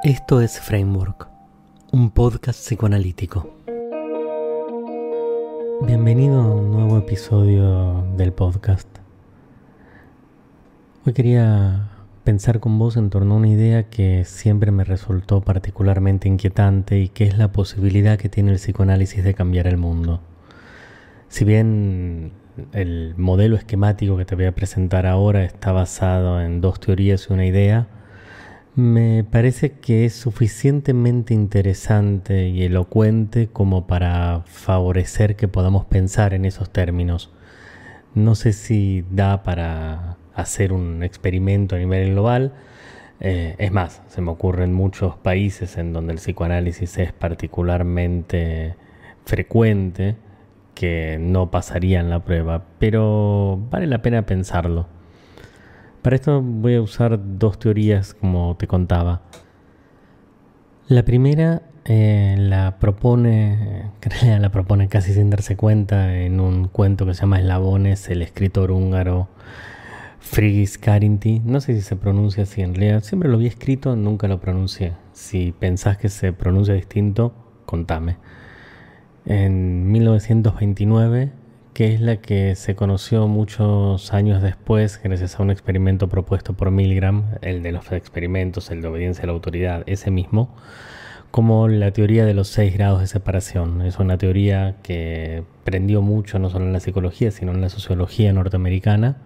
Esto es Framework, un podcast psicoanalítico. Bienvenido a un nuevo episodio del podcast. Hoy quería pensar con vos en torno a una idea que siempre me resultó particularmente inquietante y que es la posibilidad que tiene el psicoanálisis de cambiar el mundo. Si bien el modelo esquemático que te voy a presentar ahora está basado en dos teorías y una idea, me parece que es suficientemente interesante y elocuente como para favorecer que podamos pensar en esos términos. No sé si da para hacer un experimento a nivel global. Es más, se me ocurren muchos países en donde el psicoanálisis es particularmente frecuente que no pasarían la prueba, pero vale la pena pensarlo. Para esto voy a usar dos teorías, como te contaba. La primera la propone casi sin darse cuenta en un cuento que se llama Eslabones, el escritor húngaro Frigyes Karinthy. No sé si se pronuncia así en realidad. Siempre lo vi escrito, nunca lo pronuncié. Si pensás que se pronuncia distinto, contame. En 1929, que es la que se conoció muchos años después gracias a un experimento propuesto por Milgram, el de los experimentos, el de obediencia a la autoridad, ese mismo, como la teoría de los 6 grados de separación. Es una teoría que prendió mucho no solo en la psicología, sino en la sociología norteamericana,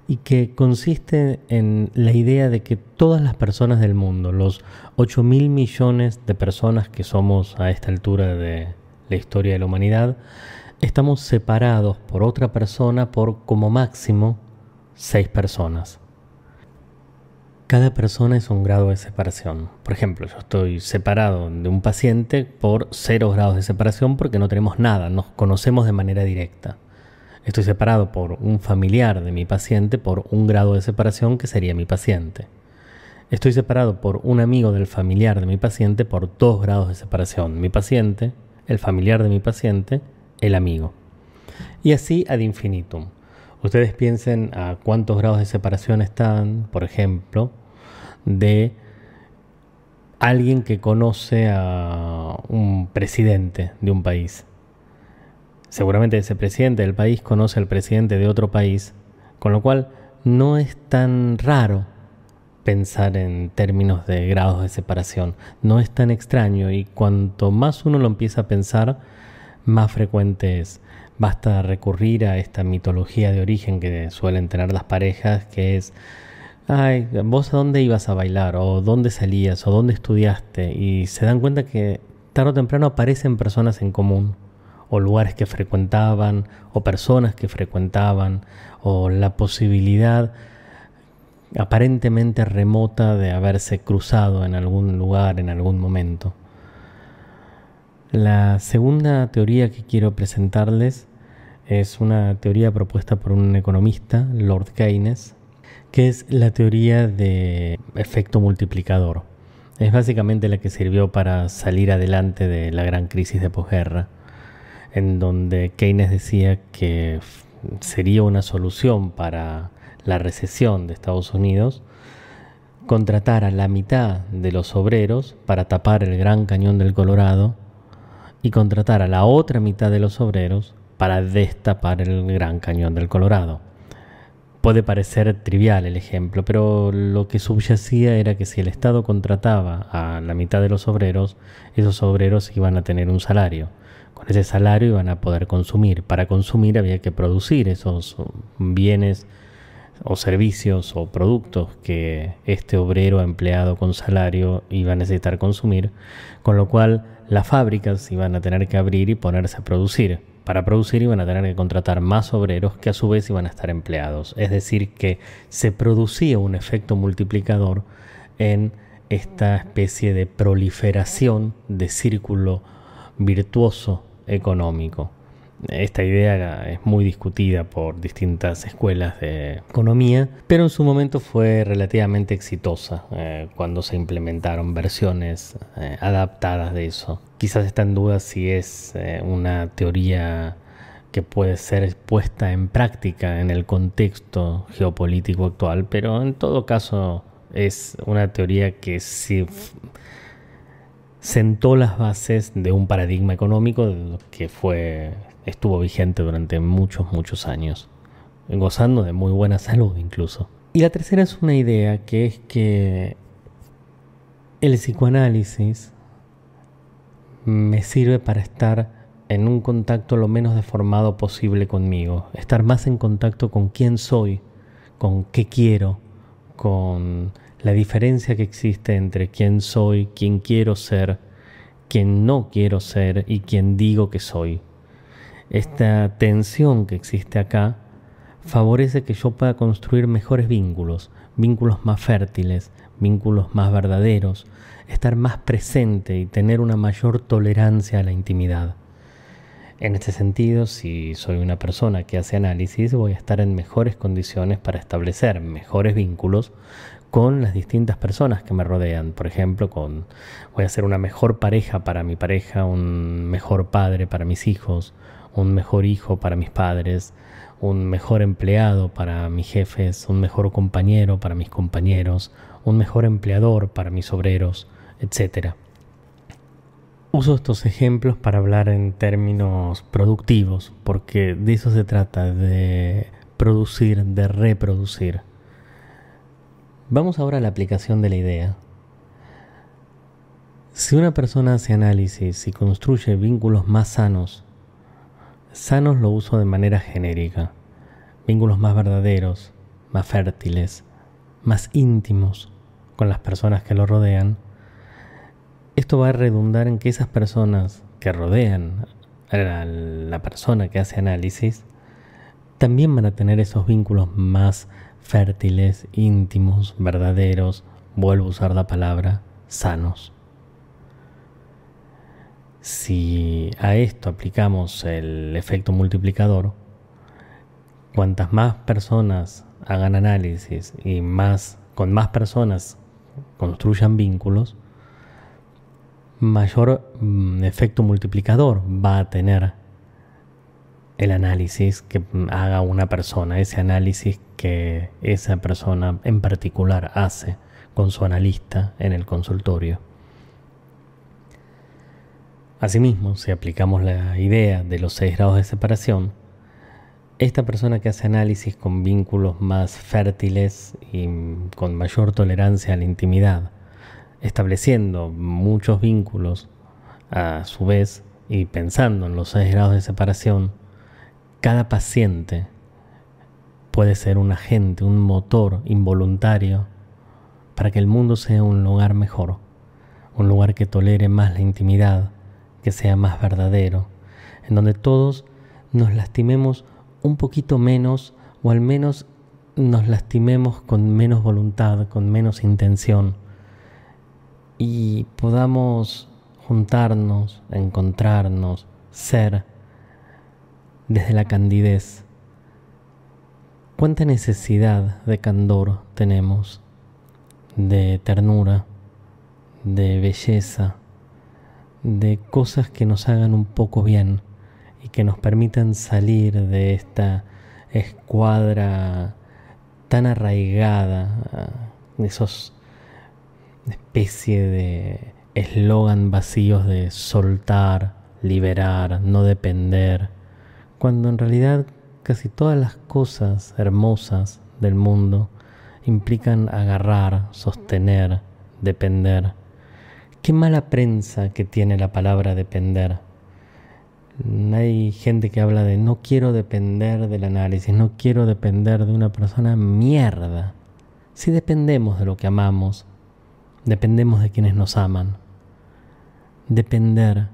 y que consiste en la idea de que todas las personas del mundo, los 8.000 millones de personas que somos a esta altura de la historia de la humanidad, estamos separados por otra persona por como máximo 6 personas. Cada persona es un grado de separación. Por ejemplo, yo estoy separado de un paciente por 0 grados de separación porque no tenemos nada, nos conocemos de manera directa. Estoy separado por un familiar de mi paciente por 1 grado de separación que sería mi paciente. Estoy separado por un amigo del familiar de mi paciente por 2 grados de separación. Mi paciente, el familiar de mi paciente, el amigo. Y así ad infinitum. Ustedes piensen a cuántos grados de separación están, por ejemplo, de alguien que conoce a un presidente de un país. Seguramente ese presidente del país conoce al presidente de otro país, con lo cual no es tan raro pensar en términos de grados de separación. No es tan extraño, y cuanto más uno lo empieza a pensar, más frecuente es. Basta recurrir a esta mitología de origen que suelen tener las parejas, que es: ay, ¿vos a dónde ibas a bailar? ¿O dónde salías? ¿O dónde estudiaste? Y se dan cuenta que tarde o temprano aparecen personas en común, o lugares que frecuentaban, o personas que frecuentaban, o la posibilidad aparentemente remota de haberse cruzado en algún lugar, en algún momento. La segunda teoría que quiero presentarles es una teoría propuesta por un economista, Lord Keynes, que es la teoría de efecto multiplicador. Es básicamente la que sirvió para salir adelante de la gran crisis de posguerra, en donde Keynes decía que sería una solución para la recesión de Estados Unidos contratar a la mitad de los obreros para tapar el Gran Cañón del Colorado y contratar a la otra mitad de los obreros para destapar el Gran Cañón del Colorado. Puede parecer trivial el ejemplo, pero lo que subyacía era que si el Estado contrataba a la mitad de los obreros, esos obreros iban a tener un salario. Con ese salario iban a poder consumir. Para consumir había que producir esos bienes o servicios o productos que este obrero empleado con salario iba a necesitar consumir, con lo cual las fábricas iban a tener que abrir y ponerse a producir. Para producir iban a tener que contratar más obreros que a su vez iban a estar empleados. Es decir, que se producía un efecto multiplicador en esta especie de proliferación de círculo virtuoso económico. Esta idea es muy discutida por distintas escuelas de economía, pero en su momento fue relativamente exitosa cuando se implementaron versiones adaptadas de eso. Quizás está en duda si es una teoría que puede ser puesta en práctica en el contexto geopolítico actual, pero en todo caso Es una teoría que sentó las bases de un paradigma económico que estuvo vigente durante muchos años, gozando de muy buena salud incluso. Y la tercera es una idea que es que el psicoanálisis me sirve para estar en un contacto lo menos deformado posible conmigo, estar más en contacto con quién soy, con qué quiero, con la diferencia que existe entre quién soy, quién quiero ser, quién no quiero ser y quién digo que soy. Esta tensión que existe acá favorece que yo pueda construir mejores vínculos, vínculos más fértiles, vínculos más verdaderos, estar más presente y tener una mayor tolerancia a la intimidad. En este sentido, si soy una persona que hace análisis, voy a estar en mejores condiciones para establecer mejores vínculos con las distintas personas que me rodean. Por ejemplo, voy a ser una mejor pareja para mi pareja, un mejor padre para mis hijos, un mejor hijo para mis padres, un mejor empleado para mis jefes, un mejor compañero para mis compañeros, un mejor empleador para mis obreros, etc. Uso estos ejemplos para hablar en términos productivos, porque de eso se trata, de producir, de reproducir. Vamos ahora a la aplicación de la idea. Si una persona hace análisis y construye vínculos más sanos lo uso de manera genérica, vínculos más verdaderos, más fértiles, más íntimos con las personas que lo rodean, esto va a redundar en que esas personas que rodean a la persona que hace análisis también van a tener esos vínculos más fértiles, íntimos, verdaderos, vuelvo a usar la palabra, sanos. Si a esto aplicamos el efecto multiplicador, cuantas más personas hagan análisis y con más personas construyan vínculos, mayor efecto multiplicador va a tener el análisis que haga una persona, ese análisis que esa persona en particular hace con su analista en el consultorio. Asimismo, si aplicamos la idea de los 6 grados de separación, esta persona que hace análisis con vínculos más fértiles y con mayor tolerancia a la intimidad, estableciendo muchos vínculos a su vez y pensando en los 6 grados de separación, cada paciente puede ser un agente, un motor involuntario para que el mundo sea un lugar mejor, un lugar que tolere más la intimidad, que sea más verdadero, en donde todos nos lastimemos un poquito menos, o al menos nos lastimemos con menos voluntad, con menos intención, y podamos juntarnos, encontrarnos, ser desde la candidez. ¿Cuánta necesidad de candor tenemos, de ternura, de belleza, de cosas que nos hagan un poco bien y que nos permitan salir de esta escuadra tan arraigada, de esos especie de eslogan vacíos de soltar, liberar, no depender, cuando en realidad casi todas las cosas hermosas del mundo implican agarrar, sostener, depender. Qué mala prensa que tiene la palabra depender. Hay gente que habla de no quiero depender del análisis, no quiero depender de una persona. Mierda. Si dependemos de lo que amamos, dependemos de quienes nos aman. Depender,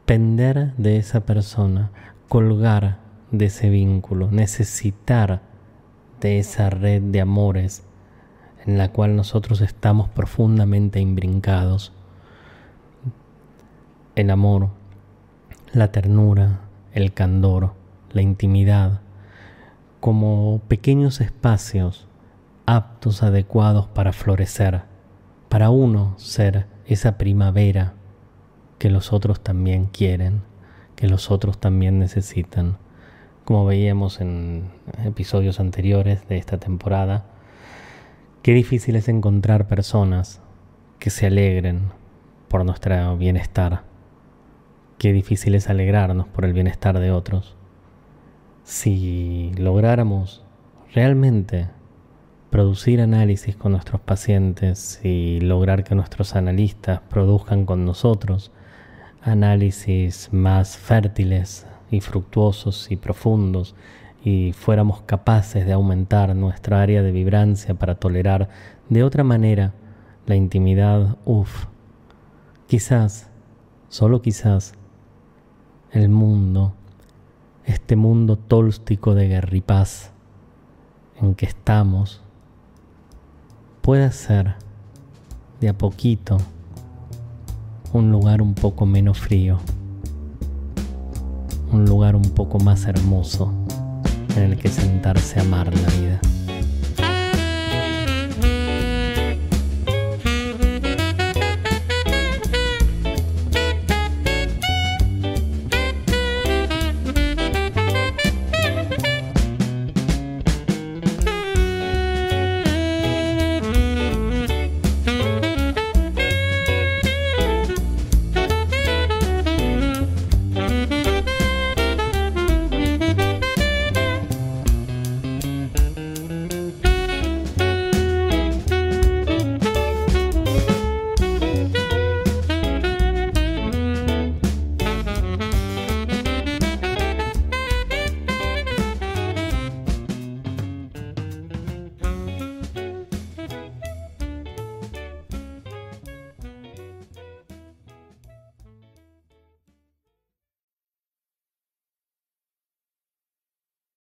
pender de esa persona, colgar de ese vínculo, necesitar de esa red de amores en la cual nosotros estamos profundamente imbrincados. El amor, la ternura, el candor, la intimidad, como pequeños espacios aptos, adecuados para florecer, para uno ser esa primavera que los otros también quieren, que los otros también necesitan. Como veíamos en episodios anteriores de esta temporada, Qué difícil es encontrar personas que se alegren por nuestro bienestar. Qué difícil es alegrarnos por el bienestar de otros. Si lográramos realmente producir análisis con nuestros pacientes y lograr que nuestros analistas produzcan con nosotros análisis más fértiles y fructuosos y profundos, y fuéramos capaces de aumentar nuestra área de vibrancia para tolerar de otra manera la intimidad, quizás, solo quizás, el mundo, este mundo tólstico de guerra y paz en que estamos, puede ser de a poquito un lugar un poco menos frío, un lugar un poco más hermoso en el que sentarse a amar la vida.